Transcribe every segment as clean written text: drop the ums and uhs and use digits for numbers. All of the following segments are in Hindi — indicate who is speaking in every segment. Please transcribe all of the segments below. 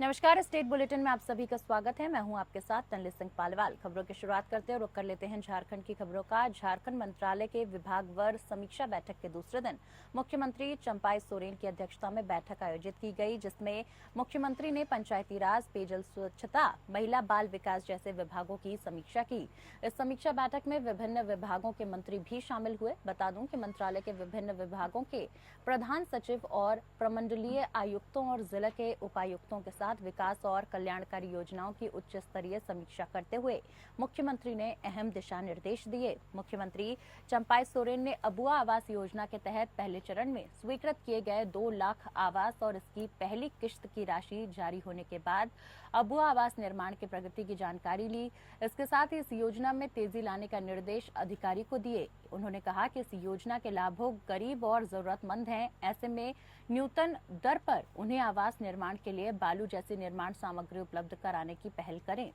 Speaker 1: नमस्कार। स्टेट बुलेटिन में आप सभी का स्वागत है। मैं हूं आपके साथ तनली सिंह पालीवाल। खबरों की शुरुआत करते हैं, रुक कर लेते हैं झारखंड की खबरों का। झारखंड मंत्रालय के विभागवार समीक्षा बैठक के दूसरे दिन मुख्यमंत्री चंपाई सोरेन की अध्यक्षता में बैठक आयोजित की गई, जिसमें मुख्यमंत्री ने पंचायती राज, पेयजल स्वच्छता, महिला बाल विकास जैसे विभागों की समीक्षा की। इस समीक्षा बैठक में विभिन्न विभागों के मंत्री भी शामिल हुए। बता दूं कि मंत्रालय के विभिन्न विभागों के प्रधान सचिव और प्रमंडलीय आयुक्तों और जिला के उपायुक्तों के साथ विकास और कल्याणकारी योजनाओं की उच्च स्तरीय समीक्षा करते हुए मुख्यमंत्री ने अहम दिशा निर्देश दिए। मुख्यमंत्री चंपाई सोरेन ने अबुआ आवास योजना के तहत पहले चरण में स्वीकृत किए गए 2 लाख आवास और इसकी पहली किश्त की राशि जारी होने के बाद अबुआ आवास निर्माण की प्रगति की जानकारी ली। इसके साथ ही इस योजना में तेजी लाने का निर्देश अधिकारी को दिए। उन्होंने कहा कि इस योजना के लाभुक गरीब और जरूरतमंद हैं। ऐसे में न्यूनतम दर पर उन्हें आवास निर्माण के लिए बालू जैसी निर्माण सामग्री उपलब्ध कराने की पहल करें।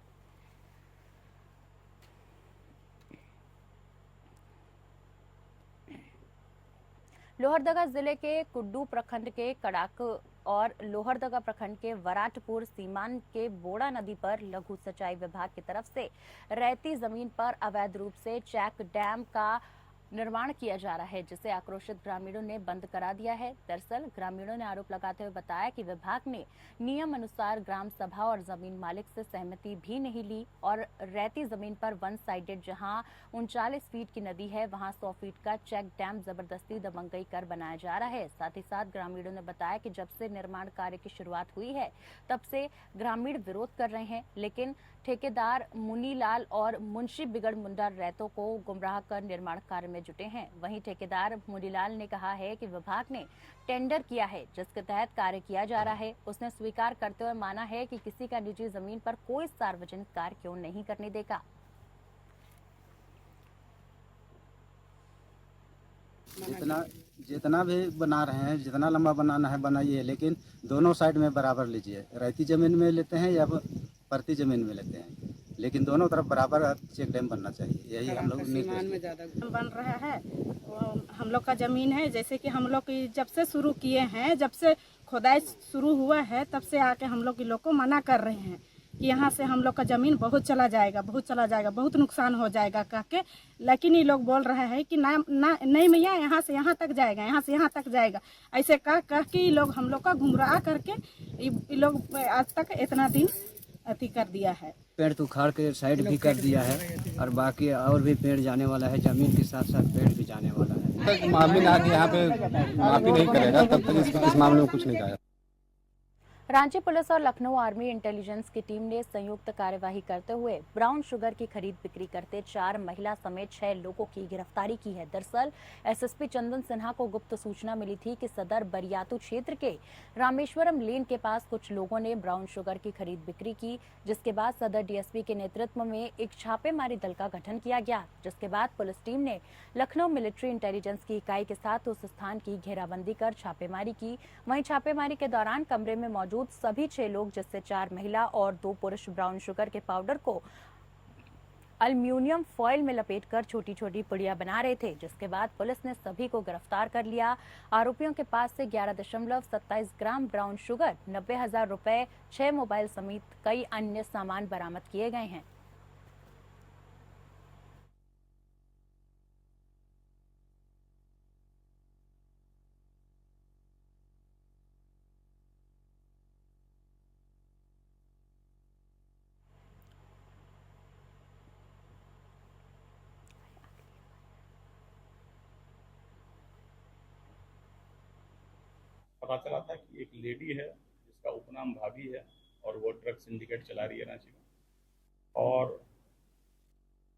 Speaker 1: लोहरदगा जिले के कुड्डू प्रखंड के कड़ाक और लोहरदगा प्रखंड के वराटपुर सीमांत के बोड़ा नदी पर लघु सिंचाई विभाग की तरफ से रेती जमीन पर अवैध रूप से चेक डैम का निर्माण किया जा रहा है, जिसे आक्रोशित ग्रामीणों ने बंद करा दिया है। दरअसल ग्रामीणों ने आरोप लगाते हुए बताया कि विभाग ने नियम अनुसार ग्राम सभा और जमीन मालिक से सहमति भी नहीं ली और रेती जमीन पर वन साइडेड जहां 39 फीट की नदी है, वहां 100 फीट का चेक डैम जबरदस्ती दबंगई कर बनाया जा रहा है। साथ ही साथ ग्रामीणों ने बताया कि जब से निर्माण कार्य की शुरुआत हुई है, तब से ग्रामीण विरोध कर रहे हैं, लेकिन ठेकेदार मुनीलाल और मुंशी बिगड़ मुंडा रैतों को गुमराह कर निर्माण कार्य में जुटे हैं। वहीं ठेकेदार मुनीलाल ने कहा है कि विभाग ने टेंडर किया है जिसके तहत कार्य किया जा रहा है। उसने स्वीकार करते हुए माना है कि किसी का निजी जमीन पर कोई सार्वजनिक कार्य क्यों नहीं करने देगा।
Speaker 2: जितना जितना भी बना रहे हैं, जितना लंबा बनाना है बनाइए, लेकिन दोनों साइड में बराबर लीजिए। रैती जमीन में लेते हैं या परती जमीन में लेते हैं, लेकिन दोनों तरफ बराबर चेक डैम बनना चाहिए। यही हम लोग
Speaker 3: में ज़्यादा बन रहा है। वो हम लोग का ज़मीन है, जैसे कि हम लोग की जब से शुरू किए हैं, जब से खुदाई शुरू हुआ है, तब से आके हम लोग लोग को मना कर रहे हैं कि यहाँ से हम लोग का ज़मीन बहुत चला जाएगा, बहुत नुकसान हो जाएगा कह के। लेकिन ये लोग बोल रहे हैं कि नहीं भैया, यहाँ से यहाँ तक जाएगा, यहाँ से यहाँ तक जाएगा, ऐसे कह के ये लोग हम लोग का गुमराह करके ये लोग आज तक इतना दिन अति कर दिया है।
Speaker 4: पेड़ तो उखाड़ के साइड भी कर दिया है और बाकी और भी पेड़ जाने वाला है। जमीन के साथ साथ पेड़ भी जाने वाला है।
Speaker 5: मामले आके यहाँ पे माफी नहीं करेगा तब तक इस मामले में कुछ नहीं कहा।
Speaker 1: रांची पुलिस और लखनऊ आर्मी इंटेलिजेंस की टीम ने संयुक्त कार्यवाही करते हुए ब्राउन शुगर की खरीद बिक्री करते 4 महिला समेत 6 लोगों की गिरफ्तारी की है। दरअसल एसएसपी चंदन सिन्हा को गुप्त सूचना मिली थी कि सदर बरियातू क्षेत्र के रामेश्वरम लेन के पास कुछ लोगों ने ब्राउन शुगर की खरीद बिक्री की, जिसके बाद सदर डीएसपी के नेतृत्व में एक छापेमारी दल का गठन किया गया, जिसके बाद पुलिस टीम ने लखनऊ मिलिट्री इंटेलिजेंस की इकाई के साथ उस स्थान की घेराबंदी कर छापेमारी की। वहीं छापेमारी के दौरान कमरे में मौजूद सभी 6 लोग, जिससे 4 महिला और 2 पुरुष ब्राउन शुगर के पाउडर को अल्युमिनियम फॉइल में लपेटकर छोटी छोटी पुड़िया बना रहे थे, जिसके बाद पुलिस ने सभी को गिरफ्तार कर लिया। आरोपियों के पास से 11.27 ग्राम ब्राउन शुगर, 90,000 रुपए, 6 मोबाइल समेत कई अन्य सामान बरामद किए गए हैं।
Speaker 6: पता चला था कि एक लेडी है जिसका उपनाम भाभी है और वो ड्रग सिंडिकेट चला रही है रांची में। और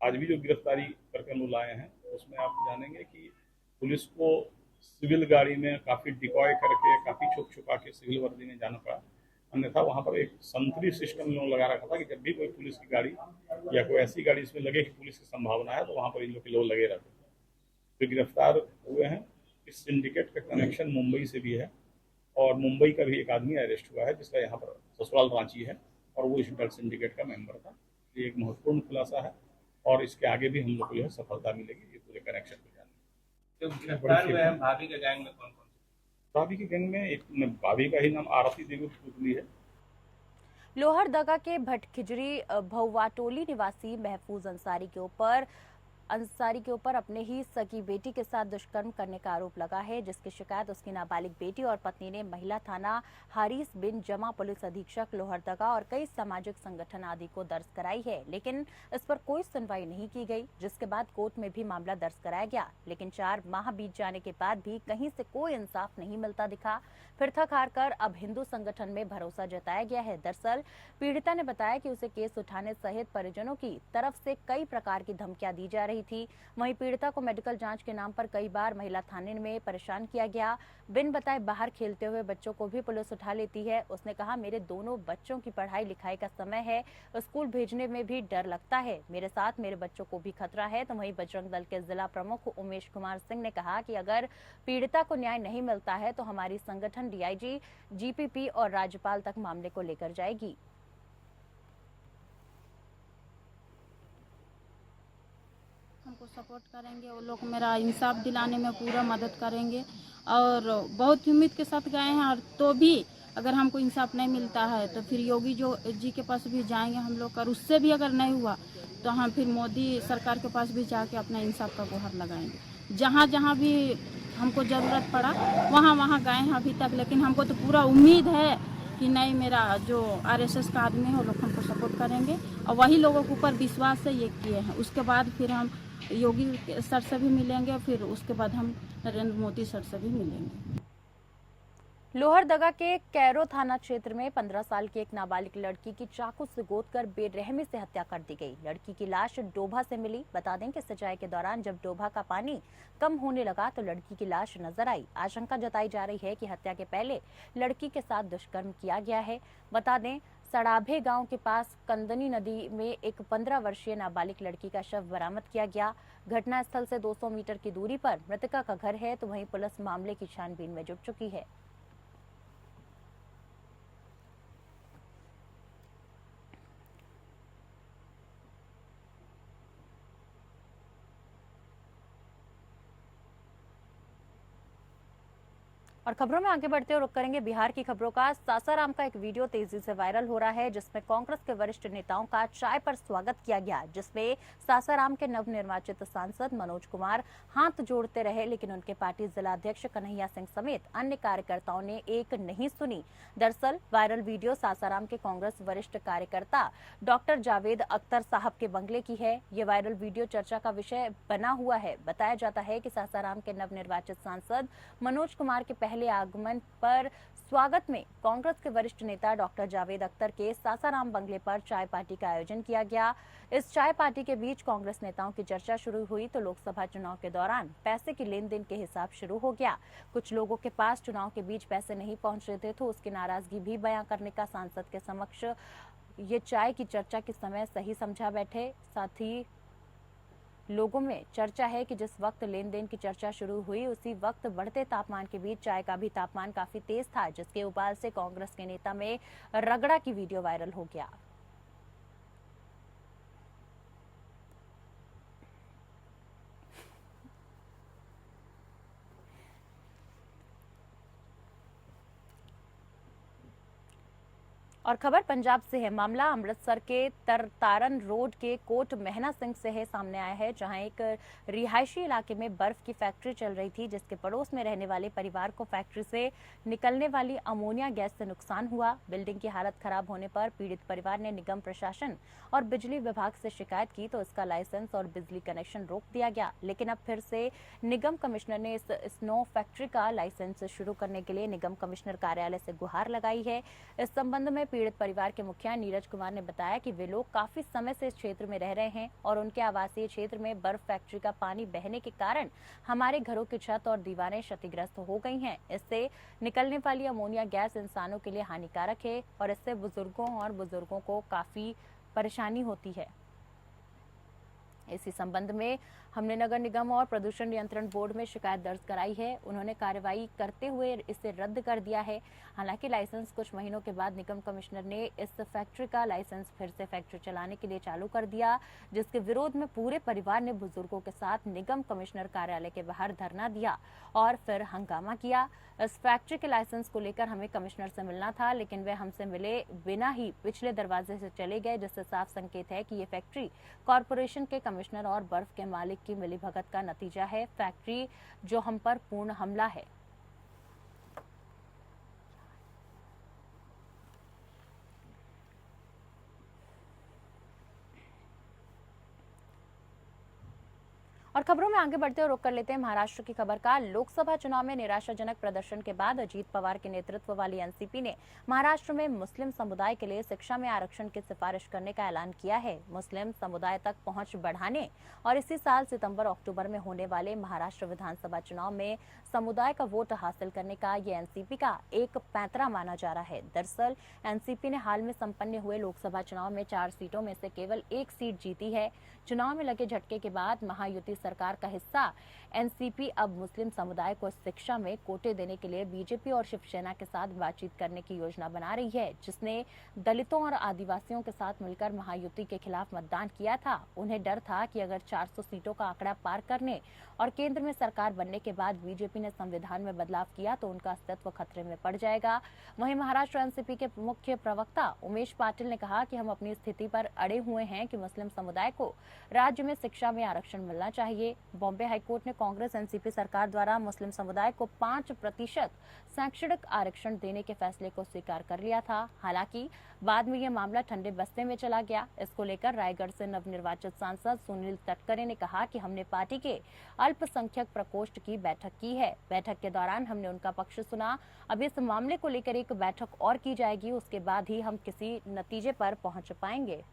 Speaker 6: आज भी जो गिरफ्तारी करके हम लोग लाए हैं उसमें आप जानेंगे कि पुलिस को सिविल गाड़ी में काफ़ी डिकॉय करके, काफ़ी छुप छुपा के सिविल वर्दी में जाना पड़ा। अन्यथा वहाँ पर एक संतरी सिस्टम लोग लगा रखा था कि जब भी कोई पुलिस की गाड़ी या कोई ऐसी गाड़ी इसमें लगे कि पुलिस की संभावना है, तो वहाँ पर इन लोग के लोग लगे रहते थे। जो गिरफ्तार हुए हैं, इस सिंडिकेट का कनेक्शन मुंबई से भी है और मुंबई का भी एक आदमी अरेस्ट हुआ है जिसका यहाँ पर ससुराल रांची है और वो इस ड्रग सिंडिकेट का मेंबर था। ये एक महत्वपूर्ण खुलासा है और इसके आगे भी हम लोग को जो है सफलता मिलेगी ये पूरे कनेक्शन को जानने।
Speaker 7: तो गिरफ्तार हुए हैं भाभी के गैंग में कौन कौन?
Speaker 6: भाभी के गैंग में एक भाभी का ही नाम आरती देवी पुतली है
Speaker 1: लोहरदगा के भटखिजरी भौवाटोली निवासी महफूज अंसारी के ऊपर अपने ही सगी बेटी के साथ दुष्कर्म करने का आरोप लगा है, जिसकी शिकायत उसकी नाबालिग बेटी और पत्नी ने महिला थाना हारिस बिन जमा पुलिस अधीक्षक लोहरदगा और कई सामाजिक संगठन आदि को दर्ज कराई है, लेकिन इस पर कोई सुनवाई नहीं की गई, जिसके बाद कोर्ट में भी मामला दर्ज कराया गया। लेकिन 4 माह बीत जाने के बाद भी कहीं से कोई इंसाफ नहीं मिलता दिखा। फिर थक हार कर अब हिंदू संगठन में भरोसा जताया गया है। दरअसल पीड़िता ने बताया कि उसे केस उठाने सहित परिजनों की तरफ से कई प्रकार की धमकियां दी जा रही थी। वहीं पीड़िता को मेडिकल जांच के नाम पर कई बार महिला थाने में परेशान किया गया। बिन बताए बाहर खेलते हुए बच्चों को भी पुलिस उठा लेती है। उसने कहा, मेरे दोनों बच्चों की पढ़ाई लिखाई का समय है, स्कूल भेजने में भी डर लगता है, मेरे साथ मेरे बच्चों को भी खतरा है। तो वहीं बजरंग दल के जिला प्रमुख उमेश कुमार सिंह ने कहा कि अगर पीड़िता को न्याय नहीं मिलता है तो हमारी संगठन डीआईजी, जीपीपी और राज्यपाल तक मामले को लेकर जाएगी।
Speaker 3: हमको सपोर्ट करेंगे, वो लोग मेरा इंसाफ दिलाने में पूरा मदद करेंगे और बहुत उम्मीद के साथ गए हैं। और तो भी अगर हमको इंसाफ नहीं मिलता है तो फिर योगी जी के पास भी जाएंगे हम लोग, और उससे भी अगर नहीं हुआ तो हम फिर मोदी सरकार के पास भी जाके अपना इंसाफ का गुहार लगाएंगे। जहाँ जहाँ भी हमको ज़रूरत पड़ा वहाँ वहाँ गए हैं अभी तक, लेकिन हमको तो पूरा उम्मीद है कि नहीं, मेरा जो आरएसएस का आदमी है वो लोग हमको सपोर्ट करेंगे और वही लोगों के ऊपर विश्वास से ये किए हैं। उसके बाद फिर हम योगी सर से भी मिलेंगे, फिर उसके बाद हम नरेंद्र मोदी सर से भी मिलेंगे।
Speaker 1: लोहरदगा के कैरो थाना क्षेत्र में 15 साल की एक नाबालिग लड़की की चाकू से गोदकर बेरहमी से हत्या कर दी गई। लड़की की लाश डोभा से मिली। बता दें कि सिंचाई के दौरान जब डोभा का पानी कम होने लगा तो लड़की की लाश नजर आई। आशंका जताई जा रही है कि हत्या के पहले लड़की के साथ दुष्कर्म किया गया है। बता दें, सड़ाभे गांव के पास कंदनी नदी में एक 15 वर्षीय नाबालिग लड़की का शव बरामद किया गया। घटनास्थल से 200 मीटर की दूरी पर मृतका का घर है। तो वहीं पुलिस मामले की छानबीन में जुट चुकी है। और खबरों में आगे बढ़ते हुए रुक करेंगे बिहार की खबरों का। सासाराम का एक वीडियो तेजी से वायरल हो रहा है, जिसमें कांग्रेस के वरिष्ठ नेताओं का चाय पर स्वागत किया गया, जिसमें सासाराम के नवनिर्वाचित सांसद मनोज कुमार हाथ जोड़ते रहे, लेकिन उनके पार्टी जिलाध्यक्ष कन्हैया सिंह समेत अन्य कार्यकर्ताओं ने एक नहीं सुनी। दरअसल वायरल वीडियो सासाराम के कांग्रेस वरिष्ठ कार्यकर्ता डॉक्टर जावेद अख्तर साहब के बंगले की है। ये वायरल वीडियो चर्चा का विषय बना हुआ है। बताया जाता है कि सासाराम के नवनिर्वाचित सांसद मनोज कुमार के पहले आगमन पर स्वागत में कांग्रेस के वरिष्ठ नेता डॉक्टर जावेद अख्तर के सासाराम बंगले पर चाय पार्टी का आयोजन किया गया। इस चाय पार्टी के बीच कांग्रेस नेताओं की चर्चा शुरू हुई तो लोकसभा चुनाव के दौरान पैसे की लेन देन के हिसाब शुरू हो गया। कुछ लोगों के पास चुनाव के बीच पैसे नहीं पहुंच रहे थे तो उसकी नाराजगी भी बयां करने का सांसद के समक्ष ये चाय की चर्चा के समय सही समझा बैठे। साथ ही लोगों में चर्चा है कि जिस वक्त लेन देन की चर्चा शुरू हुई उसी वक्त बढ़ते तापमान के बीच चाय का भी तापमान काफी तेज था, जिसके उबाल से कांग्रेस के नेता में रगड़ा की वीडियो वायरल हो गया। और खबर पंजाब से है। मामला अमृतसर के तरतारन रोड के कोट महना सिंह से है सामने आया है, जहां एक रिहायशी इलाके में बर्फ की फैक्ट्री चल रही थी, जिसके पड़ोस में रहने वाले परिवार को फैक्ट्री से निकलने वाली अमोनिया गैस से नुकसान हुआ। बिल्डिंग की हालत खराब होने पर पीड़ित परिवार ने निगम प्रशासन और बिजली विभाग से शिकायत की तो इसका लाइसेंस और बिजली कनेक्शन रोक दिया गया। लेकिन अब फिर से निगम कमिश्नर ने इस स्नो फैक्ट्री का लाइसेंस शुरू करने के लिए निगम कमिश्नर कार्यालय से गुहार लगाई है। इस संबंध में पीड़ित परिवार के मुखिया नीरज कुमार ने बताया कि वे लोग काफी समय से इस क्षेत्र में रह रहे हैं और उनके आवासीय क्षेत्र में बर्फ फैक्ट्री का पानी बहने के कारण हमारे घरों की छत और दीवारें क्षतिग्रस्त हो गई हैं। इससे निकलने वाली अमोनिया गैस इंसानों के लिए हानिकारक है और इससे बुजुर्गों को काफी परेशानी होती है। इसी संबंध में हमने नगर निगम और प्रदूषण नियंत्रण बोर्ड में शिकायत दर्ज कराई है। उन्होंने कार्रवाई करते हुए इसे रद्द कर दिया है। हालांकि लाइसेंस कुछ महीनों के बाद निगम कमिश्नर ने इस फैक्ट्री का लाइसेंस फिर से फैक्ट्री चलाने के लिए चालू कर दिया, जिसके विरोध में पूरे परिवार ने बुजुर्गों के साथ निगम कमिश्नर कार्यालय के बाहर धरना दिया और फिर हंगामा किया। इस फैक्ट्री के लाइसेंस को लेकर हमें कमिश्नर से मिलना था, लेकिन वे हमसे मिले बिना ही पिछले दरवाजे से चले गए, जिससे साफ संकेत है कि ये फैक्ट्री कॉरपोरेशन के कमिश्नर और बर्फ के मालिक की मिलीभगत का नतीजा है। फैक्ट्री जो हम पर पूर्ण हमला है। और खबरों में आगे बढ़ते हुए रुख कर लेते हैं महाराष्ट्र की खबर का। लोकसभा चुनाव में निराशाजनक प्रदर्शन के बाद अजीत पवार के नेतृत्व वाली एनसीपी ने महाराष्ट्र में मुस्लिम समुदाय के लिए शिक्षा में आरक्षण की सिफारिश करने का ऐलान किया है। मुस्लिम समुदाय तक पहुंच बढ़ाने और इसी साल सितंबर-अक्टूबर में होने वाले महाराष्ट्र विधानसभा चुनाव में समुदाय का वोट हासिल करने का ये एनसीपी का एक पैंतरा माना जा रहा है। दरअसल एनसीपी ने हाल में संपन्न हुए लोकसभा चुनाव में 4 सीटों में से केवल 1 सीट जीती है। चुनाव में लगे झटके के बाद महायुति सरकार का हिस्सा एनसीपी अब मुस्लिम समुदाय को शिक्षा में कोटे देने के लिए बीजेपी और शिवसेना के साथ बातचीत करने की योजना बना रही है, जिसने दलितों और आदिवासियों के साथ मिलकर महायुति के खिलाफ मतदान किया था। उन्हें डर था कि अगर 400 सीटों का आंकड़ा पार करने और केंद्र में सरकार बनने के बाद बीजेपी ने संविधान में बदलाव किया तो उनका अस्तित्व खतरे में पड़ जाएगा। वहीं महाराष्ट्र एनसीपी के मुख्य प्रवक्ता उमेश पाटिल ने कहा कि हम अपनी स्थिति पर अड़े हुए हैं कि मुस्लिम समुदाय को राज्य में शिक्षा में आरक्षण मिलना चाहिए। बॉम्बे हाईकोर्ट ने कांग्रेस एनसीपी सरकार द्वारा मुस्लिम समुदाय को 5% शैक्षणिक आरक्षण देने के फैसले को स्वीकार कर लिया था। हालांकि बाद में यह मामला ठंडे बस्ते में चला गया। इसको लेकर रायगढ़ से नवनिर्वाचित सांसद सुनील तटकरे ने कहा कि हमने पार्टी के अल्पसंख्यक प्रकोष्ठ की बैठक की है। बैठक के दौरान हमने उनका पक्ष सुना। अब इस मामले को लेकर एक बैठक और की जाएगी, उसके बाद ही हम किसी नतीजे पर पहुंच पाएंगे।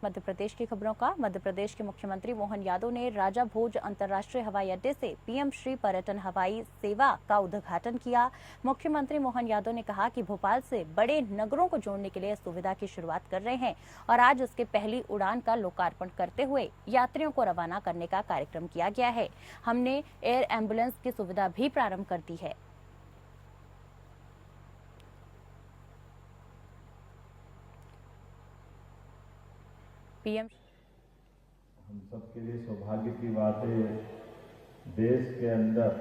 Speaker 1: मध्य प्रदेश की खबरों का। मध्य प्रदेश के मुख्यमंत्री मोहन यादव ने राजा भोज अंतर्राष्ट्रीय हवाई अड्डे से पीएम श्री पर्यटन हवाई सेवा का उद्घाटन किया। मुख्यमंत्री मोहन यादव ने कहा कि भोपाल से बड़े नगरों को जोड़ने के लिए सुविधा की शुरुआत कर रहे हैं और आज उसके पहली उड़ान का लोकार्पण करते हुए यात्रियों को रवाना करने का कार्यक्रम किया गया है। हमने एयर एम्बुलेंस की सुविधा भी प्रारंभ कर दी है। पीएम
Speaker 8: हम सबके लिए सौभाग्य की बात है, देश के अंदर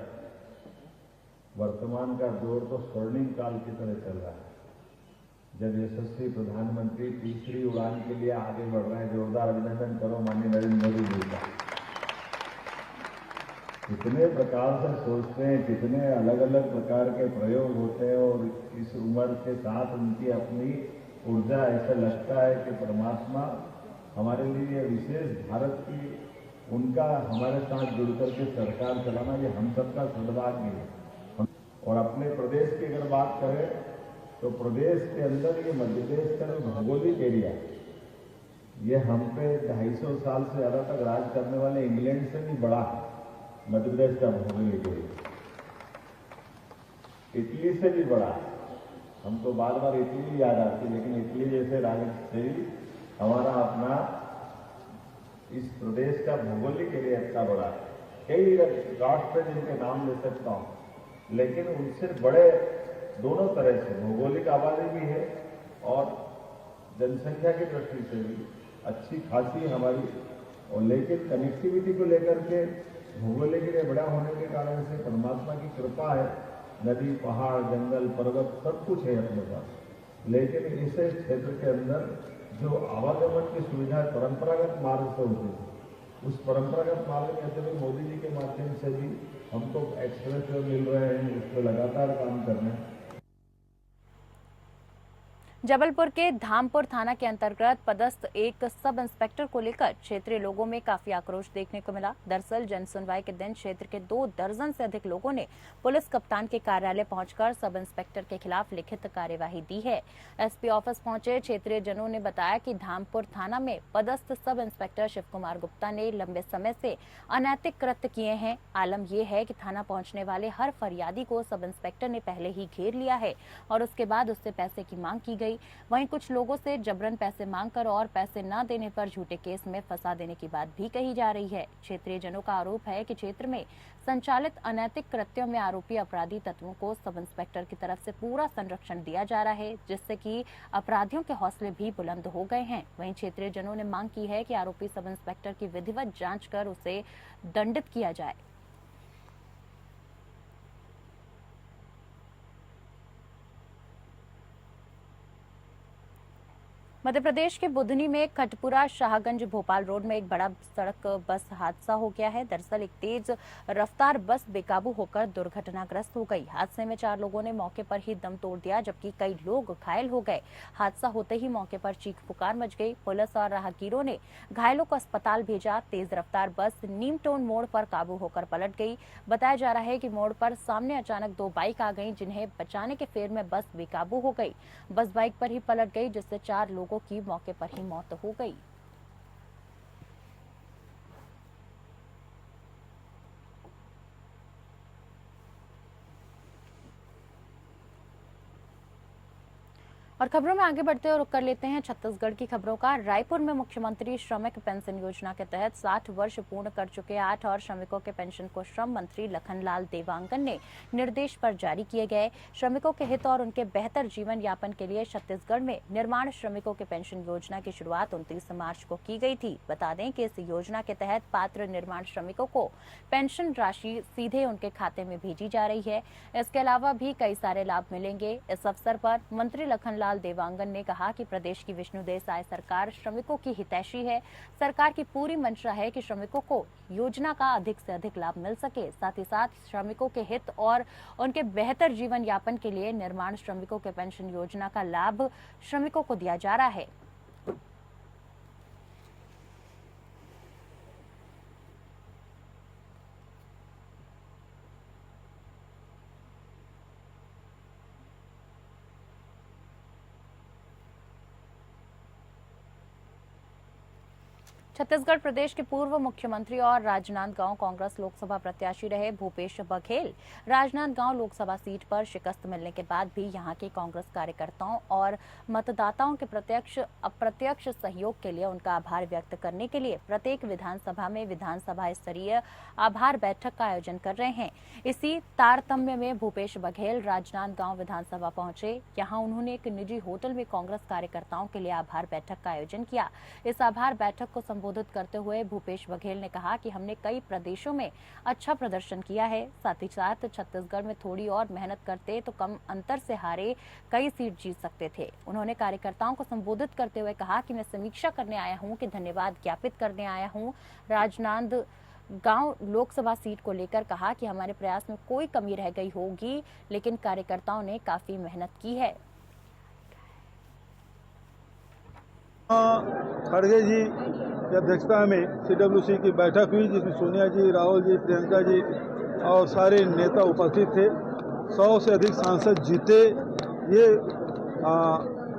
Speaker 8: वर्तमान का दौर तो स्वर्णिम काल की तरह चल रहा है। जब यशस्वी प्रधानमंत्री तीसरी उड़ान के लिए आगे बढ़ रहे हैं, जोरदार अभिनंदन करो माननीय नरेंद्र मोदी जी का। कितने प्रकार से सोचते हैं, कितने अलग अलग प्रकार के प्रयोग होते हैं और इस उम्र के साथ उनकी अपनी ऊर्जा, ऐसा लगता है कि परमात्मा हमारे लिए विशेष भारत की उनका हमारे साथ जुड़कर के सरकार चलाना ये हम सबका सौभाग्य है। और अपने प्रदेश की अगर बात करें तो प्रदेश के अंदर ये मध्य प्रदेश का भौगोलिक एरिया, ये हम पे 250 साल से ज़्यादा तक राज करने वाले इंग्लैंड से भी बड़ा है। मध्य प्रदेश का भौगोलिक एरिया इटली से भी बड़ा है। हमको बार बार इटली याद आती है, लेकिन इटली जैसे राज्य से भी हमारा अपना इस प्रदेश का भौगोलिक एरिया इतना बड़ा है। कई राष्ट्र जिनके नाम ले सकता हूँ, लेकिन उनसे बड़े दोनों तरह से भौगोलिक आबादी भी है और जनसंख्या की दृष्टि से भी अच्छी खासी हमारी, और लेकिन कनेक्टिविटी को लेकर के भौगोलिक एरिया बड़ा होने के कारण से परमात्मा की कृपा है। नदी, पहाड़, जंगल, पर्वत सब कुछ है अपने पास, लेकिन इस क्षेत्र के अंदर जो आवागमन की सुविधा परंपरागत मार्ग से होती थी, उस परंपरागत मार्ग में अभी मोदी जी के माध्यम से भी हमको एक्सप्रेस वे मिल रहे हैं, उस पर लगातार काम कर रहे हैं।
Speaker 1: जबलपुर के धामपुर थाना के अंतर्गत पदस्थ एक सब इंस्पेक्टर को लेकर क्षेत्रीय लोगों में काफी आक्रोश देखने को मिला। दरअसल जन सुनवाई के दिन क्षेत्र के 2 दर्जन से अधिक लोगों ने पुलिस कप्तान के कार्यालय पहुंचकर सब इंस्पेक्टर के खिलाफ लिखित कार्यवाही दी है। एसपी ऑफिस पहुंचे क्षेत्रीय जनों ने बताया कि धामपुर थाना में पदस्थ सब इंस्पेक्टर शिव कुमार गुप्ता ने लंबे समय से अनैतिक कृत्य किए हैं। आलम यह है कि थाना पहुंचने वाले हर फरियादी को सब इंस्पेक्टर ने पहले ही घेर लिया है और उसके बाद उससे पैसे की मांग की गई गई। वहीं कुछ लोगों से जबरन पैसे मांगकर और पैसे न देने पर झूठे केस में फंसा देने की बात भी कही जा रही है। क्षेत्रीय जनों का आरोप है कि क्षेत्र में संचालित अनैतिक कृत्यों में आरोपी अपराधी तत्वों को सब इंस्पेक्टर की तरफ से पूरा संरक्षण दिया जा रहा है, जिससे कि अपराधियों के हौसले भी बुलंद हो गए हैं। वहीं क्षेत्रीय जनों ने मांग की है कि आरोपी सब इंस्पेक्टर की विधिवत जांच कर उसे दंडित किया जाए। मध्य प्रदेश के बुधनी में खटपुरा शाहगंज भोपाल रोड में एक बड़ा सड़क बस हादसा हो गया है। दरअसल एक तेज रफ्तार बस बेकाबू होकर दुर्घटनाग्रस्त हो गई। हादसे में 4 लोगों ने मौके पर ही दम तोड़ दिया, जबकि कई लोग घायल हो गए। हादसा होते ही मौके पर चीख पुकार मच गई। पुलिस और राहगीरों ने घायलों को अस्पताल भेजा। तेज रफ्तार बस नीमटोन मोड़ पर काबू होकर पलट गई। बताया जा रहा है कि मोड़ पर सामने अचानक 2 बाइक आ गईं, जिन्हें बचाने के फेर में बस बेकाबू हो गई। बस बाइक पर ही पलट गई, जिससे 4 लोगों की मौके पर ही मौत हो गई। और खबरों में आगे बढ़ते और रुक कर लेते हैं छत्तीसगढ़ की खबरों का। रायपुर में मुख्यमंत्री श्रमिक पेंशन योजना के तहत 60 वर्ष पूर्ण कर चुके 8 और श्रमिकों के पेंशन को श्रम मंत्री लखनलाल देवांगन ने निर्देश पर जारी किए गए। श्रमिकों के हित और उनके बेहतर जीवन यापन के लिए छत्तीसगढ़ में निर्माण श्रमिकों के पेंशन योजना की शुरुआत 29 मार्च को की गई थी। बता दें कि इस योजना के तहत पात्र निर्माण श्रमिकों को पेंशन राशि सीधे उनके खाते में भेजी जा रही है। इसके अलावा भी कई सारे लाभ मिलेंगे। इस अवसर पर मंत्री लखनलाल देवांगन ने कहा कि प्रदेश की विष्णुदेव साय सरकार श्रमिकों की हितैषी है। सरकार की पूरी मंशा है कि श्रमिकों को योजना का अधिक से अधिक लाभ मिल सके। साथ ही साथ श्रमिकों के हित और उनके बेहतर जीवन यापन के लिए निर्माण श्रमिकों के पेंशन योजना का लाभ श्रमिकों को दिया जा रहा है। छत्तीसगढ़ प्रदेश के पूर्व मुख्यमंत्री और राजनांदगांव कांग्रेस लोकसभा प्रत्याशी रहे भूपेश बघेल राजनांदगांव लोकसभा सीट पर शिकस्त मिलने के बाद भी यहां के कांग्रेस कार्यकर्ताओं और मतदाताओं के प्रत्यक्ष अप्रत्यक्ष सहयोग के लिए उनका आभार व्यक्त करने के लिए प्रत्येक विधानसभा में विधानसभा स्तरीय आभार बैठक का आयोजन कर रहे हैं। इसी तारतम्य में भूपेश बघेल राजनांदगांव विधानसभा पहुंचे। यहां उन्होंने एक निजी होटल में कांग्रेस कार्यकर्ताओं के लिए आभार बैठक का आयोजन किया। इस आभार बैठक को संबोधित करते हुए भूपेश बघेल ने कहा कि हमने कई प्रदेशों में अच्छा प्रदर्शन किया है। साथ ही साथ छत्तीसगढ़ में थोड़ी और मेहनत करते तो कम अंतर से हारे कई सीट जीत सकते थे। उन्होंने कार्यकर्ताओं को संबोधित करते हुए कहा कि मैं समीक्षा करने आया हूं, कि धन्यवाद ज्ञापित करने आया हूं। राजनांदगांव लोकसभा सीट को लेकर कहा कि हमारे प्रयास में कोई कमी रह गई होगी, लेकिन कार्यकर्ताओं ने काफी मेहनत की है।
Speaker 9: खड़गे जी की अध्यक्षता में CWC की बैठक हुई, जिसमें सोनिया जी, राहुल जी, प्रियंका जी और सारे नेता उपस्थित थे। 100 से अधिक सांसद जीते। ये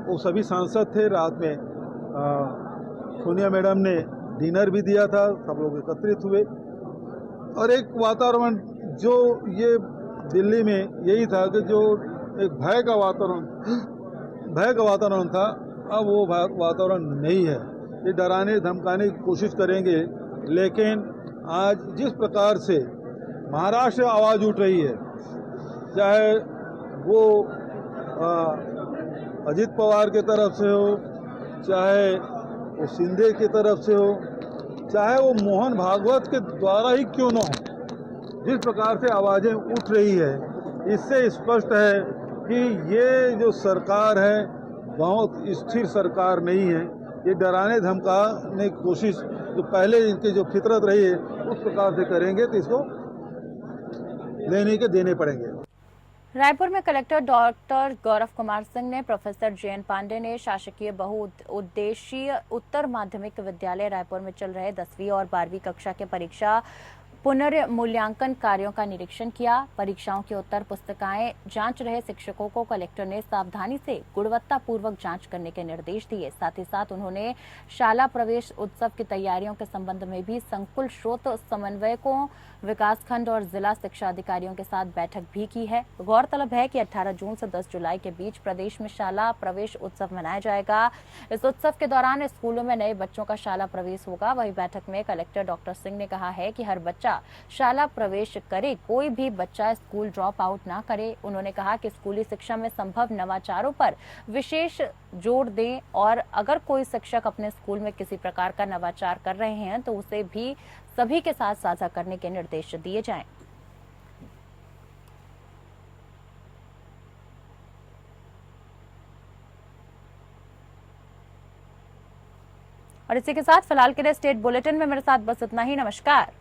Speaker 9: वो सभी सांसद थे। रात में सोनिया मैडम ने डिनर भी दिया था, सब लोग एकत्रित हुए और एक वातावरण जो ये दिल्ली में यही था कि जो एक भय का वातावरण था, अब वो वातावरण नहीं है। ये डराने धमकाने की कोशिश करेंगे, लेकिन आज जिस प्रकार से महाराष्ट्र आवाज़ उठ रही है, चाहे वो अजित पवार के तरफ से हो, चाहे वो शिंदे की तरफ से हो, चाहे वो मोहन भागवत के द्वारा ही क्यों न हो, जिस प्रकार से आवाज़ें उठ रही है, इससे स्पष्ट है कि ये जो सरकार है बहुत स्थिर सरकार नहीं है। ये डराने धमकाने की कोशिश जो पहले इनकी जो फितरत रही है उस प्रकार से करेंगे तो इसको लेने के देने पड़ेंगे।
Speaker 1: रायपुर में कलेक्टर डॉक्टर गौरव कुमार सिंह ने प्रोफेसर जयन पांडे ने शासकीय बहुउद्देशीय उत्तर माध्यमिक विद्यालय रायपुर में चल रहे 10वीं और 12वीं कक्षा के परीक्षा पुनर्मूल्यांकन कार्यों का निरीक्षण किया। परीक्षाओं की उत्तर पुस्तिकाएं जांच रहे शिक्षकों को कलेक्टर ने सावधानी से गुणवत्तापूर्वक जांच करने के निर्देश दिए। साथ ही साथ उन्होंने शाला प्रवेश उत्सव की तैयारियों के संबंध में भी संकुल स्रोत समन्वयकों, विकासखंड और जिला शिक्षा अधिकारियों के साथ बैठक भी की है। गौरतलब है कि 18 जून से 10 जुलाई के बीच प्रदेश में शाला प्रवेश उत्सव मनाया जाएगा। इस उत्सव के दौरान स्कूलों में नए बच्चों का शाला प्रवेश होगा। वहीं बैठक में कलेक्टर डॉक्टर सिंह ने कहा है कि हर बच्चा शाला प्रवेश करे, कोई भी बच्चा स्कूल ड्रॉप आउट ना करे। उन्होंने कहा कि स्कूली शिक्षा में संभव नवाचारों पर विशेष जोर दें और अगर कोई शिक्षक अपने स्कूल में किसी प्रकार का नवाचार कर रहे हैं तो उसे भी सभी के साथ साझा करने के निर्देश दिए जाएं। और इसी के साथ फिलहाल के लिए स्टेट बुलेटिन में मेरे साथ बस इतना ही। नमस्कार।